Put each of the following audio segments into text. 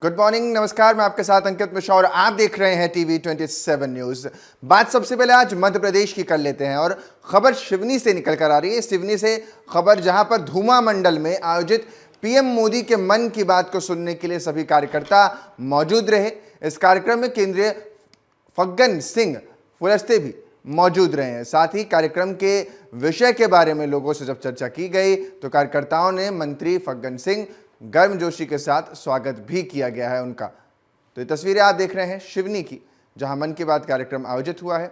Good morning, नमस्कार। मैं आपके साथ अंकित मिश्रा और आप देख रहे हैं टीवी 27 न्यूज। बात सबसे पहले आज मध्य प्रदेश की कर लेते हैं और खबर सिवनी से निकल कर आ रही है। सिवनी से खबर, जहां पर धूमा मंडल में आयोजित पीएम मोदी के मन की बात को सुनने के लिए सभी कार्यकर्ता मौजूद रहे। इस कार्यक्रम में केंद्रीय फग्गन सिंह कुलस्ते भी मौजूद रहे हैं। साथ ही कार्यक्रम के विषय के बारे में लोगों से जब चर्चा की गई तो कार्यकर्ताओं ने मंत्री फग्गन सिंह गर्मजोशी के साथ स्वागत भी किया गया है उनका। तो ये तस्वीरें आप देख रहे हैं सिवनी की, जहां मन की बात कार्यक्रम आयोजित हुआ है।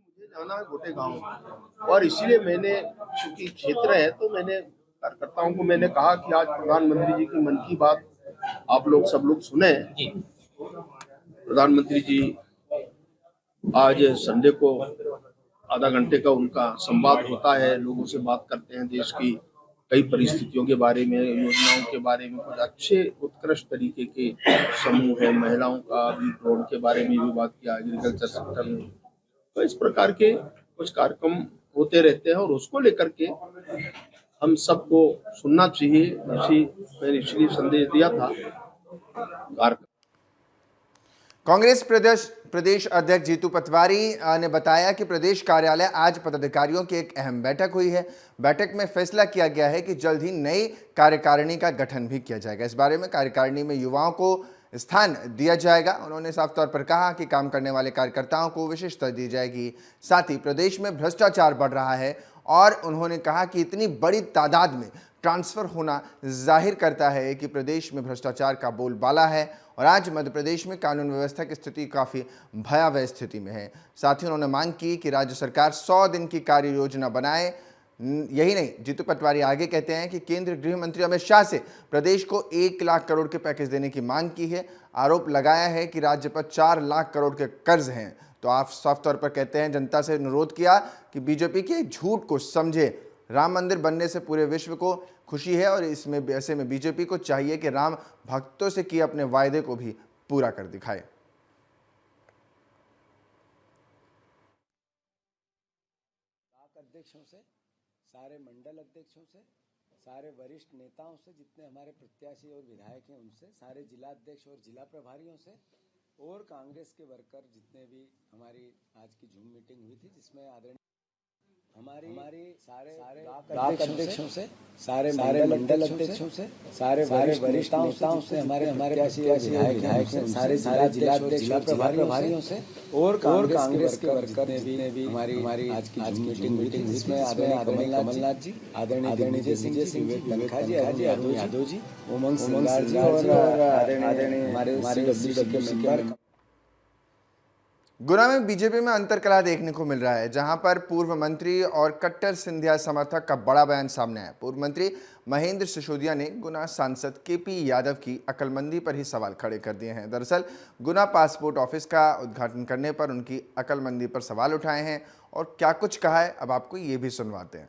मुझे जाना है गोटे गांव और इसीलिए मैंने, चूंकि क्षेत्र है तो मैंने कार्यकर्ताओं को मैंने कहा कि आज प्रधानमंत्री जी की मन की बात आप लोग सब लोग सुने। प्रधानमंत्री जी आज संडे को आधा घंटे का उनका संवाद होता है, लोगों से बात करते हैं, देश की कई परिस्थितियों के बारे में, योजनाओं के बारे में, कुछ अच्छे उत्कृष्ट तरीके के समूह है, महिलाओं का भी ड्रोन के बारे में भी बात किया, एग्रीकल्चर सेक्टर में। तो इस प्रकार के कुछ कार्यक्रम होते रहते हैं और उसको लेकर के हम सबको सुनना चाहिए। मैंने इसलिए संदेश दिया था। कांग्रेस प्रदेश अध्यक्ष जीतू पटवारी ने बताया कि प्रदेश कार्यालय आज पदाधिकारियों की एक अहम बैठक हुई है। बैठक में फैसला किया गया है कि जल्द ही नई कार्यकारिणी का गठन भी किया जाएगा। इस बारे में कार्यकारिणी में युवाओं को स्थान दिया जाएगा। उन्होंने साफ तौर पर कहा कि काम करने वाले कार्यकर्ताओं को विशेषता दी जाएगी। साथ ही प्रदेश में भ्रष्टाचार बढ़ रहा है और उन्होंने कहा कि इतनी बड़ी तादाद में ट्रांसफर होना जाहिर करता है कि प्रदेश में भ्रष्टाचार का बोलबाला है और आज मध्य प्रदेश में कानून व्यवस्था की स्थिति काफ़ी भयावह स्थिति में है। साथ ही उन्होंने मांग की कि राज्य सरकार 100 दिन की कार्य योजना बनाए। यही नहीं, जीतू पटवारी आगे कहते हैं कि केंद्रीय गृह मंत्री अमित शाह से प्रदेश को 1 लाख करोड़ के पैकेज देने की मांग की है। आरोप लगाया है कि राज्य पर 4 लाख करोड़ के कर्ज हैं। तो आप साफ तौर पर कहते हैं, जनता से अनुरोध किया कि बीजेपी के झूठ को समझे। राम मंदिर बनने से पूरे विश्व को खुशी है और इसमें ऐसे में बीजेपी को चाहिए कि राम भक्तों से किए अपने वायदे को भी पूरा कर दिखाए। अध्यक्षों से, सारे मंडल अध्यक्षों से, सारे वरिष्ठ नेताओं से, जितने हमारे प्रत्याशी और विधायक हैं उनसे, सारे जिला अध्यक्ष और जिला प्रभारियों से और कांग्रेस के वर्कर जितने भी हमारी आज की जूम मीटिंग हुई थी, जिसमें आदरणीय हमारी सारे ब्लॉक अध्यक्षों से, सारे मंडल अध्यक्षों से, सारे वरिष्ठ नेताओं से, हमारे विधायक हैं, सारे जिला अध्यक्ष जिला प्रभारियों से और कांग्रेस के वर्कर जितने भी हमारी आज की जूम मीटिंग हुई थी, जिसमें आदरणीय कमलनाथ जी, आदरणीय दिग्विजय सिंह जी, विवेक तनखा जी, यादव जी, उमंग सिंगार जी और आदरणीय हमारे CWC के मेंबर। गुना में बीजेपी में अंतरकलह देखने को मिल रहा है, जहां पर पूर्व मंत्री और कट्टर सिंधिया समर्थक का बड़ा बयान सामने आया। पूर्व मंत्री महेंद्र सिसोदिया ने गुना सांसद केपी यादव की अक्लमंदी पर ही सवाल खड़े कर दिए हैं। दरअसल गुना पासपोर्ट ऑफिस का उद्घाटन करने पर उनकी अक्लमंदी पर सवाल उठाए हैं और क्या कुछ कहा है, अब आपको ये भी सुनवाते हैं।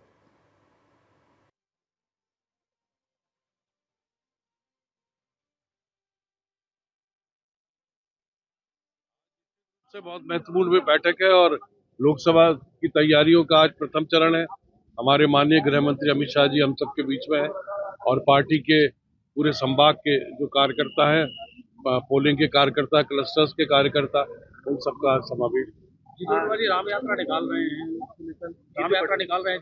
से बहुत महत्वपूर्ण बैठक है और लोकसभा की तैयारियों का आज प्रथम चरण है। हमारे माननीय गृह मंत्री अमित शाह जी हम सबके बीच में है और पार्टी के पूरे संभाग के जो कार्यकर्ता हैं, पोलिंग के कार्यकर्ता, क्लस्टर्स के कार्यकर्ता, उन सबका समावेश। राम यात्रा निकाल रहे हैं, राम यात्रा निकाल रहे हैं।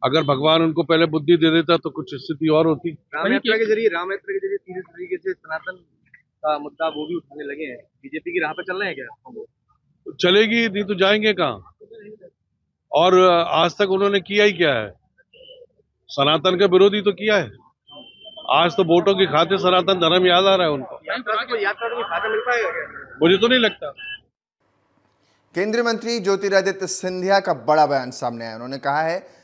अगर भगवान उनको पहले बुद्धि दे देता तो कुछ स्थिति और होती। राम यात्रा के जरिए तीसरे तरीके से सनातन का मुद्दा वो भी उठाने लगे हैं। बीजेपी की राह पर चल रहे हैं क्या? चलेगी नहीं तो जाएंगे कहाँ? और आज तक उन्होंने किया ही क्या है? सनातन का विरोधी तो किया है। आज तो वोटों की खातिर सनातन धर्म याद आ रहा है उनको। यात्रा को खाता मिल पाएगा क्या? मुझे तो नहीं लगता। केंद्रीय मंत्री ज्योतिरादित्य सिंधिया का बड़ा बयान सामने आया। उन्होंने कहा है,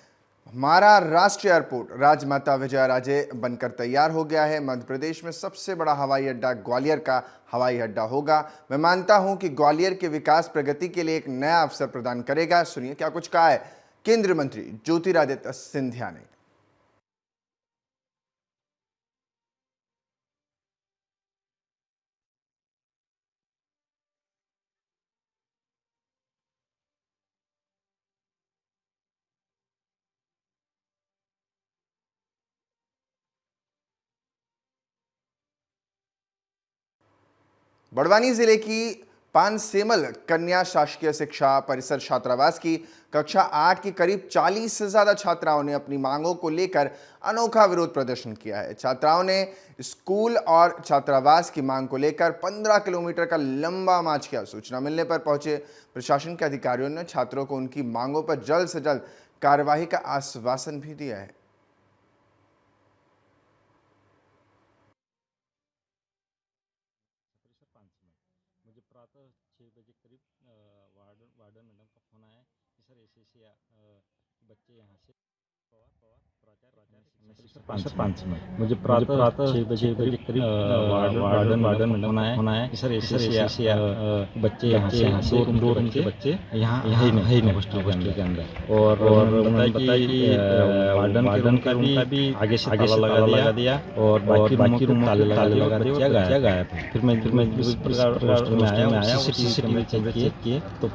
हमारा राष्ट्रीय एयरपोर्ट राजमाता विजयाराजे बनकर तैयार हो गया है। मध्य प्रदेश में सबसे बड़ा हवाई अड्डा ग्वालियर का हवाई अड्डा होगा। मैं मानता हूं कि ग्वालियर के विकास प्रगति के लिए एक नया अवसर प्रदान करेगा। सुनिए क्या कुछ कहा है केंद्रीय मंत्री ज्योतिरादित्य सिंधिया ने। बड़वानी जिले की पानसेमल कन्या शासकीय शिक्षा परिसर छात्रावास की कक्षा 8 की करीब 40 से ज्यादा छात्राओं ने अपनी मांगों को लेकर अनोखा विरोध प्रदर्शन किया है। छात्राओं ने स्कूल और छात्रावास की मांग को लेकर 15 किलोमीटर का लंबा मार्च किया। सूचना मिलने पर पहुंचे प्रशासन के अधिकारियों ने छात्रों को उनकी मांगों पर जल्द से जल्द कार्यवाही का आश्वासन भी दिया है। मुझे प्रातः 6 बजे करीब वार्डन मैडम का फ़ोन आया कि सर ऐसे बच्चे यहाँ से मुझे प्रातः 6 बजे करीब वार्डन मैडम फ़ोन आया कि सर ऐसे बच्चे यहाँ से दो रूम के बच्चे यहाँ है नहीं हॉस्टल के अंदर और बताया कि वार्डन का भी आगे से ताला लगा दिया और बाकी रूम ताले लगा दिए, बच्चा गायब है। फिर मैं इस प्रकार हॉस्टल में आया सीसीटीवी चेक किए तो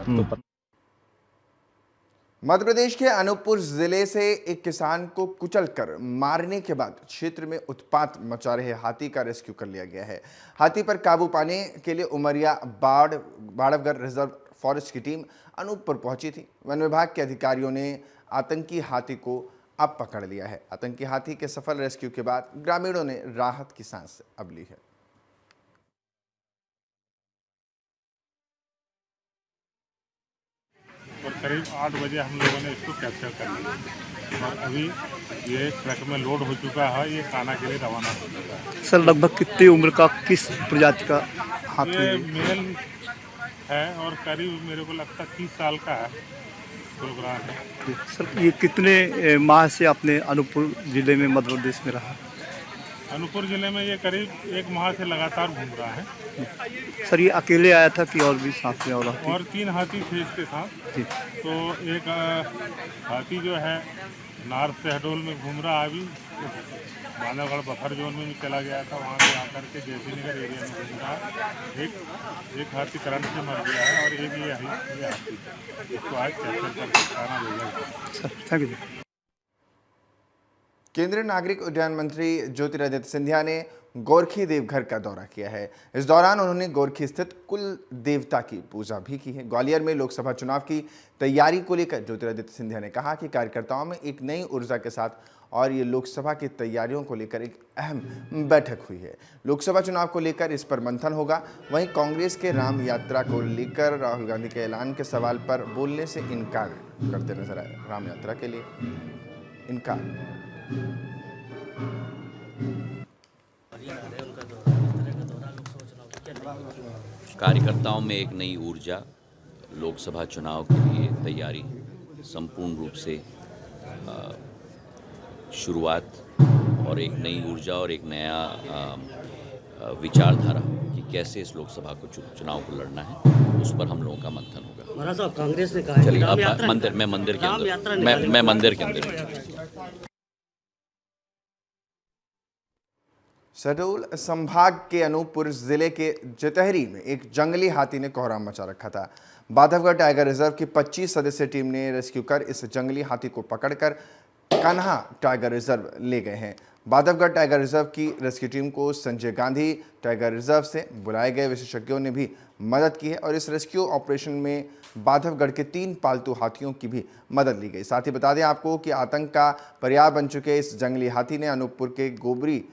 मध्य प्रदेश के अनूपपुर जिले से एक किसान को कुचलकर मारने के बाद क्षेत्र में उत्पात मचा रहे हाथी का रेस्क्यू कर लिया गया है। हाथी पर काबू पाने के लिए उमरिया बाड़वगढ़ रिजर्व फॉरेस्ट की टीम अनूपपुर पहुंची थी। वन विभाग के अधिकारियों ने आतंकी हाथी को अब पकड़ लिया है। आतंकी हाथी के सफल रेस्क्यू के बाद ग्रामीणों ने राहत की सांस अब ली है। और करीब 8 बजे हम लोगों ने इसको कैप्चर कर लिया और अभी ये ट्रक में लोड हो चुका है। ये काना के लिए रवाना हो चुका है। सर लगभग कितनी उम्र का किस प्रजाति का हाथी ये है? मेल है और करीब मेरे को लगता है 30 साल का है। गुलग्राम है। सर ये कितने माह से अपने अनूपपुर जिले में मध्य प्रदेश में रहा? अनूपपुर जिले में ये करीब 1 माह से लगातार घूम रहा है। सर ये अकेले आया था कि और भी साथ में और 3 हाथी थे इसके साथ। जी। तो एक हाथी जो है नार्थ शहडोल में घूम रहा है। अभी बांधवगढ़ बफर जोन में भी चला गया था, वहाँ से आकर के जयसी नगर एरिया में घूम रहा है। एक हाथी करंट से मर गया है और एक ये हाथी इसको आज कैप्चर करके खाना भेजा गया। Sir thank you. केंद्रीय नागरिक उड्डयन मंत्री ज्योतिरादित्य सिंधिया ने गोरखी देवघर का दौरा किया है। इस दौरान उन्होंने गोरखी स्थित कुल देवता की पूजा भी की है। ग्वालियर में लोकसभा चुनाव की तैयारी को लेकर ज्योतिरादित्य सिंधिया ने कहा कि कार्यकर्ताओं में एक नई ऊर्जा के साथ और ये लोकसभा की तैयारियों को लेकर एक अहम बैठक हुई है। लोकसभा चुनाव को लेकर इस पर मंथन होगा। वहीं कांग्रेस के राम यात्रा को लेकर राहुल गांधी के ऐलान के सवाल पर बोलने से इनकार करते नजर आए। राम यात्रा के लिए इनकार। कार्यकर्ताओं में एक नई ऊर्जा, लोकसभा चुनाव के लिए तैयारी संपूर्ण रूप से शुरुआत और एक नई ऊर्जा और एक नया विचारधारा कि कैसे इस लोकसभा को चुनाव को लड़ना है, उस पर हम लोगों का मंथन होगा। महाराज साहब कांग्रेस ने कहा है चलिए अब मंदिर के अंदर शहडोल संभाग के अनूपपुर जिले के जतहरी में एक जंगली हाथी ने कोहराम मचा रखा था। बांधवगढ़ टाइगर रिजर्व की 25 सदस्यीय टीम ने रेस्क्यू कर इस जंगली हाथी को पकड़कर कान्हा टाइगर रिजर्व ले गए हैं। बांधवगढ़ टाइगर रिजर्व की रेस्क्यू टीम को संजय गांधी टाइगर रिजर्व से बुलाए गए विशेषज्ञों ने भी मदद की है और इस रेस्क्यू ऑपरेशन में बांधवगढ़ के 3 पालतू हाथियों की भी मदद ली गई। साथ ही बता दें आपको कि आतंक का पर्याय बन चुके इस जंगली हाथी ने अनूपपुर के गोबरी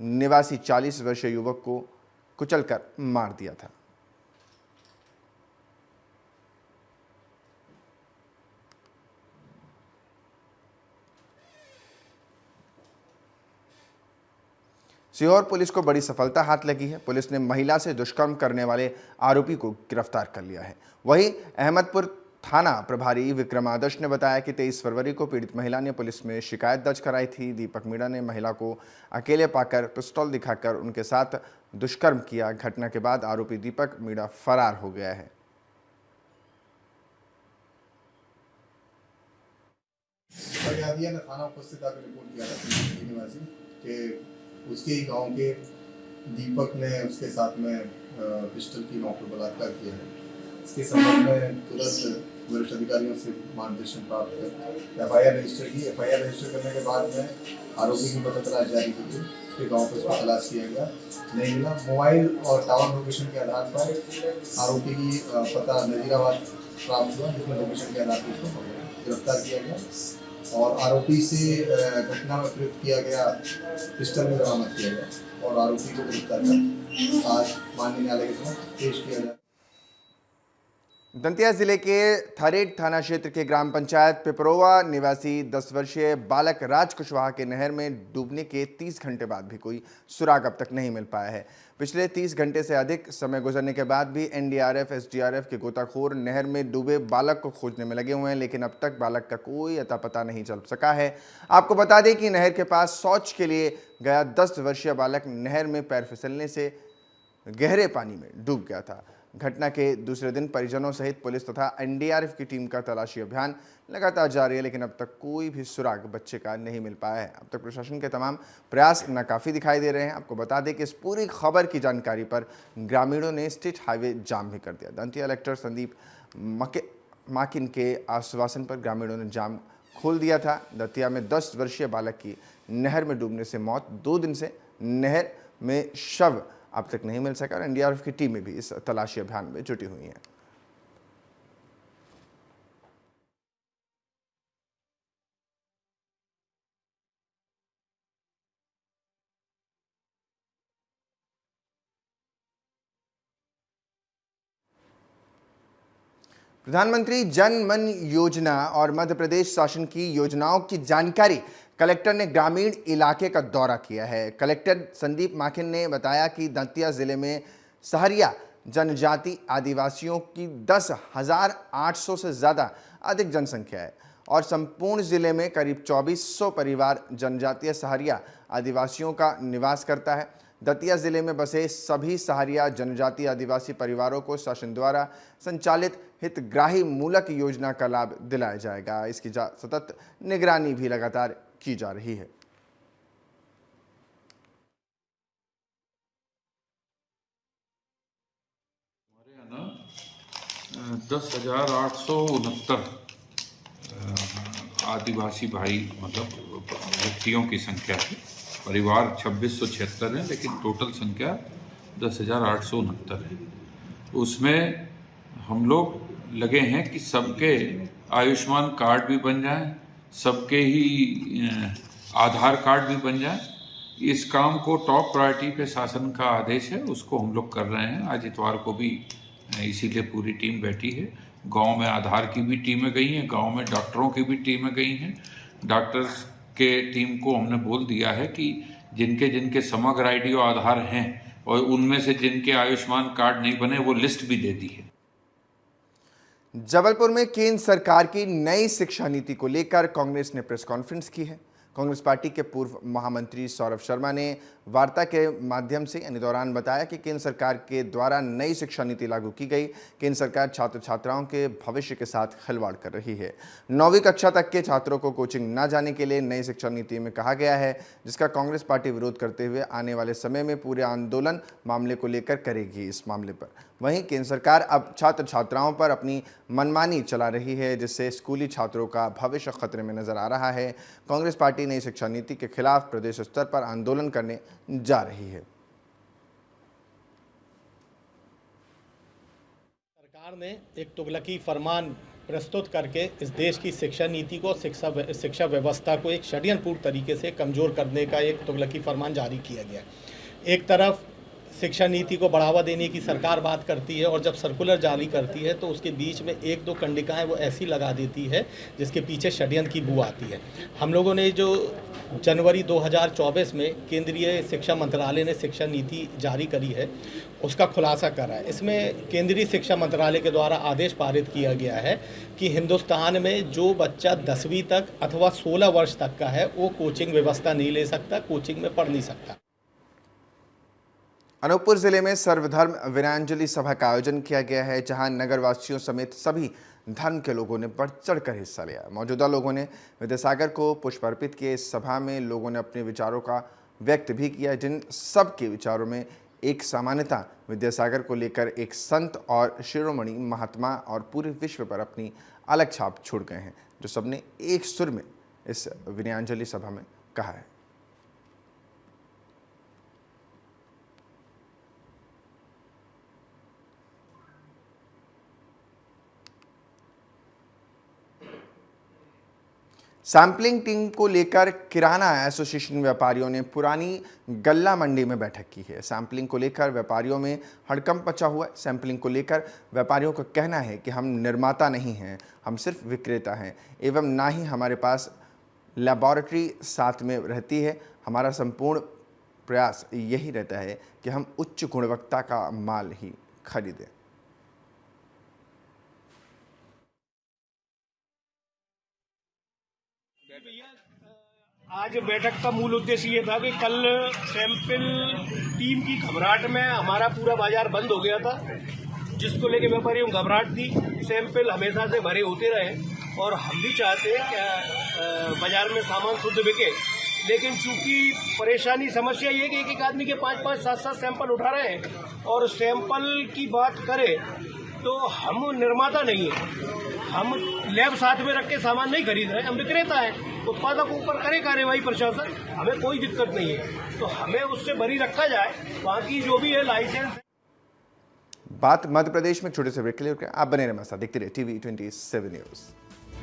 निवासी 40 वर्षीय युवक को कुचलकर मार दिया था। सीहोर पुलिस को बड़ी सफलता हाथ लगी है। पुलिस ने महिला से दुष्कर्म करने वाले आरोपी को गिरफ्तार कर लिया है। वहीं अहमदपुर थाना प्रभारी विक्रम आदर्श ने बताया कि 23 फरवरी को पीड़ित महिला ने पुलिस में शिकायत दर्ज कराई थी। दीपक मीणा ने महिला को अकेले पाकर पिस्तौल दिखाकर उनके साथ दुष्कर्म किया। घटना के बाद आरोपी दीपक मीणा फरार हो गया है। ने थाना उपस्थित आकर रिपोर्ट किया था निवासी कि उसके ही गांव के दीपक ने उसके साथ में पिस्टल की नोक पर बलात्कार किया है। इसके संबंध में तुरंत वरिष्ठ अधिकारियों से मार्गदर्शन प्राप्त कर FIR रजिस्टर की। FIR रजिस्टर करने के बाद में आरोपी की पता तलाश जारी की गई। उसके गाँव पर उसको तलाश किया गया, नहीं मिला। मोबाइल और टावर लोकेशन के आधार पर आरोपी की पता नजीराबाद प्राप्त हुआ, जिसमें लोकेशन के आधार पर उसको गिरफ्तार किया गया और आरोपी से घटना में प्रयुक्त किया गया पिस्टल भी बरामद किया गया और आरोपी को गिरफ्तार कर आज माननीय न्यायालय के समक्ष पेश किया गया। दंतिया जिले के थारेड थाना क्षेत्र के ग्राम पंचायत पिपरोवा निवासी 10 वर्षीय बालक राज कुशवाहा के नहर में डूबने के 30 घंटे बाद भी कोई सुराग अब तक नहीं मिल पाया है। पिछले 30 घंटे से अधिक समय गुजरने के बाद भी NDRF SDRF के गोताखोर नहर में डूबे बालक को खोजने में लगे हुए हैं, लेकिन अब तक बालक का कोई अता पता नहीं चल सका है। आपको बता दें कि नहर के पास शौच के लिए गया 10 वर्षीय बालक नहर में पैर फिसलने से गहरे पानी में डूब गया था। घटना के दूसरे दिन परिजनों सहित पुलिस तथा NDRF की टीम का तलाशी अभियान लगातार जारी है, लेकिन अब तक कोई भी सुराग बच्चे का नहीं मिल पाया है। अब तक प्रशासन के तमाम प्रयास नाकाफी दिखाई दे रहे हैं। आपको बता दें कि इस पूरी खबर की जानकारी पर ग्रामीणों ने स्टेट हाईवे जाम भी कर दिया। दंतिया कलेक्टर संदीप माकिन के आश्वासन पर ग्रामीणों ने जाम खोल दिया था। दतिया में 10 वर्षीय बालक की नहर में डूबने से मौत, 2 दिन से नहर में शव अब तक नहीं मिल सका और NDRF की टीमें भी इस तलाशी अभियान में जुटी हुई हैं। प्रधानमंत्री जन मन योजना और मध्य प्रदेश शासन की योजनाओं की जानकारी कलेक्टर ने ग्रामीण इलाके का दौरा किया है। कलेक्टर संदीप माखिन ने बताया कि दंतिया जिले में सहरिया जनजाति आदिवासियों की 10,800 से ज़्यादा अधिक जनसंख्या है और संपूर्ण जिले में करीब 2400 परिवार जनजातीय सहरिया आदिवासियों का निवास करता है। दतिया जिले में बसे सभी सहरिया जनजातीय आदिवासी परिवारों को शासन द्वारा संचालित हितग्राही मूलक योजना का लाभ दिलाया जाएगा। इसकी सतत निगरानी भी लगातार की जा रही है। हमारे यहाँ ना 10,869 आदिवासी भाई मतलब व्यक्तियों की संख्या है। परिवार 2676 है, लेकिन टोटल संख्या 10,869 है। उसमें हम लोग लगे हैं कि सबके आयुष्मान कार्ड भी बन जाए, सबके ही आधार कार्ड भी बन जाए। इस काम को टॉप प्रायोरिटी पे शासन का आदेश है, उसको हम लोग कर रहे हैं। आज इतवार को भी इसीलिए पूरी टीम बैठी है। गांव में आधार की भी टीमें गई हैं, गांव में डॉक्टरों की भी टीमें गई हैं। डॉक्टर्स के टीम को हमने बोल दिया है कि जिनके जिनके समग्र आईडी और आधार हैं और उनमें से जिनके आयुष्मान कार्ड नहीं बने वो लिस्ट भी दे दी है। जबलपुर में केंद्र सरकार की नई शिक्षा नीति को लेकर कांग्रेस ने प्रेस कॉन्फ्रेंस की है। कांग्रेस पार्टी के पूर्व महामंत्री सौरभ शर्मा ने वार्ता के माध्यम से यानी दौरान बताया कि केंद्र सरकार के द्वारा नई शिक्षा नीति लागू की गई। केंद्र सरकार छात्र छात्राओं के भविष्य के साथ खिलवाड़ कर रही है। 9वीं कक्षा तक के छात्रों को कोचिंग न जाने के लिए नई शिक्षा नीति में कहा गया है, जिसका कांग्रेस पार्टी विरोध करते हुए आने वाले समय में पूरे आंदोलन मामले को लेकर करेगी। इस मामले पर वहीं केंद्र सरकार अब छात्र छात्राओं पर अपनी मनमानी चला रही है, जिससे स्कूली छात्रों का भविष्य खतरे में नजर आ रहा है। कांग्रेस पार्टी नई शिक्षा नीति के खिलाफ प्रदेश स्तर पर आंदोलन करने जा रही है। सरकार ने एक तुगलकी फरमान प्रस्तुत करके इस देश की शिक्षा नीति को शिक्षा व्यवस्था को एक षड्यंत्रपूर्ण तरीके से कमज़ोर करने का एक तुगलकी फरमान जारी किया गया। एक तरफ शिक्षा नीति को बढ़ावा देने की सरकार बात करती है और जब सर्कुलर जारी करती है तो उसके बीच में 1-2 कंडिकाएं वो ऐसी लगा देती है जिसके पीछे षड्यंत्र की बू आती है। हम लोगों ने जो जनवरी 2024 में केंद्रीय शिक्षा मंत्रालय ने शिक्षा नीति जारी करी है उसका खुलासा करा है। इसमें केंद्रीय शिक्षा मंत्रालय के द्वारा आदेश पारित किया गया है कि हिंदुस्तान में जो बच्चा 10वीं तक अथवा 16 वर्ष तक का है वो कोचिंग व्यवस्था नहीं ले सकता, कोचिंग में पढ़ नहीं सकता। अनूपपुर जिले में सर्वधर्म वीरांजलि सभा का आयोजन किया गया है, जहां नगरवासियों समेत सभी धर्म के लोगों ने बढ़ चढ़कर हिस्सा लिया। मौजूदा लोगों ने विद्यासागर को पुष्प अर्पित किए। इस सभा में लोगों ने अपने विचारों का व्यक्त भी किया, जिन सब के विचारों में एक सामान्यता विद्यासागर को लेकर एक संत और शिरोमणि महात्मा और पूरे विश्व पर अपनी अलग छाप छोड़ गए हैं, जो सबने एक सुर में इस विनयाञ्जलि सभा में कहा है। सैंपलिंग टीम को लेकर किराना एसोसिएशन व्यापारियों ने पुरानी गल्ला मंडी में बैठक की है। सैंपलिंग को लेकर व्यापारियों में हड़कंप मचा हुआ है। सैंपलिंग को लेकर व्यापारियों का कहना है कि हम निर्माता नहीं हैं, हम सिर्फ विक्रेता हैं एवं ना ही हमारे पास लैबोरेटरी साथ में रहती है। हमारा संपूर्ण प्रयास यही रहता है कि हम उच्च गुणवत्ता का माल ही खरीदें। आज बैठक का मूल उद्देश्य ये था कि कल सैंपल टीम की घबराहट में हमारा पूरा बाजार बंद हो गया था, जिसको लेके व्यापारियों को घबराहट थी। सैंपल हमेशा से भरे होते रहे और हम भी चाहते हैं कि बाजार में सामान शुद्ध बिके, लेकिन चूंकि परेशानी समस्या ये कि एक आदमी के 5-5, 7-7 सैंपल उठा रहे हैं और सैंपल की बात करें तो हम निर्माता नहीं है, हम लैब साथ में रख के सामान नहीं खरीद रहे, हम विक्रेता है। उत्पादक ऊपर करे कार्रवाई प्रशासन, हमें कोई दिक्कत नहीं है, तो हमें उससे बरी रखा जाए। बाकी जो भी है लाइसेंस। बात मध्य प्रदेश में छोटे से ब्रेक के लिए आप बने रहे, देखते रहिए TV 27 न्यूज़।